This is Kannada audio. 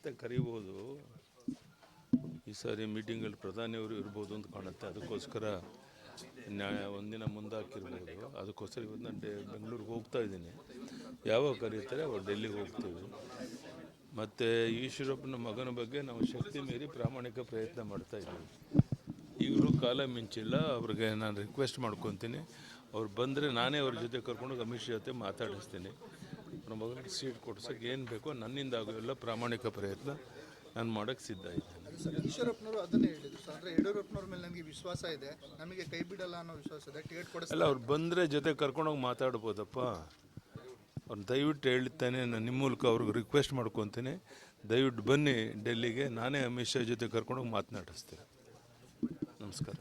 ಮತ್ತೆ ಕರಿಬೋದು. ಈ ಸಾರಿ ಮೀಟಿಂಗಲ್ಲಿ ಪ್ರಧಾನಿಯವರು ಇರ್ಬೋದು ಅಂತ ಕಾಣುತ್ತೆ. ಅದಕ್ಕೋಸ್ಕರ ಒಂದಿನ ಮುಂದಾಕಿರ್ಬೋದು. ಅದಕ್ಕೋಸ್ಕರ ಇವತ್ತು ನಾನು ಬೆಂಗಳೂರಿಗೆ ಹೋಗ್ತಾ ಇದ್ದೀನಿ. ಯಾವಾಗ ಕರೀತಾರೆ ಅವಾಗ ಡೆಲ್ಲಿಗೆ ಹೋಗ್ತೀವಿ. ಮತ್ತು ಈಶ್ವರಪ್ಪನ ಮಗನ ಬಗ್ಗೆ ನಾವು ಶಕ್ತಿ ಮೀರಿ ಪ್ರಾಮಾಣಿಕ ಪ್ರಯತ್ನ ಮಾಡ್ತಾಯಿದ್ದೀವಿ. ಈಗಲೂ ಕಾಲ ಮಿಂಚಿಲ್ಲ. ಅವ್ರಿಗೆ ನಾನು ರಿಕ್ವೆಸ್ಟ್ ಮಾಡ್ಕೊತೀನಿ. ಅವ್ರು ಬಂದರೆ ನಾನೇ ಅವ್ರ ಜೊತೆ ಕರ್ಕೊಂಡು ಅಮಿತ್ ಶಾ ಜೊತೆ ಮಾತಾಡಿಸ್ತೀನಿ. ನಮ್ಮ ಮಗನಿಗೆ ಸೀಟ್ ಕೊಡ್ಸೋಕ್ಕೆ ಏನು ಬೇಕೋ ನನ್ನಿಂದ ಆಗೋಲ್ಲ ಪ್ರಾಮಾಣಿಕ ಪ್ರಯತ್ನ ನಾನು ಮಾಡೋಕ್ಕೆ ಸಿದ್ಧ ಇದ್ದೇನೆ. ಈಶ್ವರಪ್ಪನವರು ಅದನ್ನೇ ಹೇಳಿದ್ರು ಸರ್. ಅಂದರೆ ಯಡಿಯೂರಪ್ಪನವ್ರ ಮೇಲೆ ನನಗೆ ವಿಶ್ವಾಸ ಇದೆ, ನಮಗೆ ಕೈ ಬಿಡಲ್ಲ ಅನ್ನೋ ವಿಶ್ವಾಸ ಇದೆ, ಟಿಕೆಟ್ ಕೊಡಿಸಲ್ಲ. ಅಲ್ಲ, ಅವ್ರು ಬಂದರೆ ಜೊತೆ ಕರ್ಕೊಂಡೋಗಿ ಮಾತಾಡ್ಬೋದಪ್ಪ. ಅವ್ರು ದಯವಿಟ್ಟು ಹೇಳ್ತಾನೆ, ನಾನು ನಿಮ್ಮ ಮೂಲಕ ಅವ್ರಿಗೆ ರಿಕ್ವೆಸ್ಟ್ ಮಾಡ್ಕೊತೀನಿ. ದಯವಿಟ್ಟು ಬನ್ನಿ ಡೆಲ್ಲಿಗೆ, ನಾನೇ ಅಮಿತ್ ಶಾ ಜೊತೆ ಕರ್ಕೊಂಡೋಗಿ ಮಾತನಾಡಿಸ್ತೀನಿ. ನಮಸ್ಕಾರ.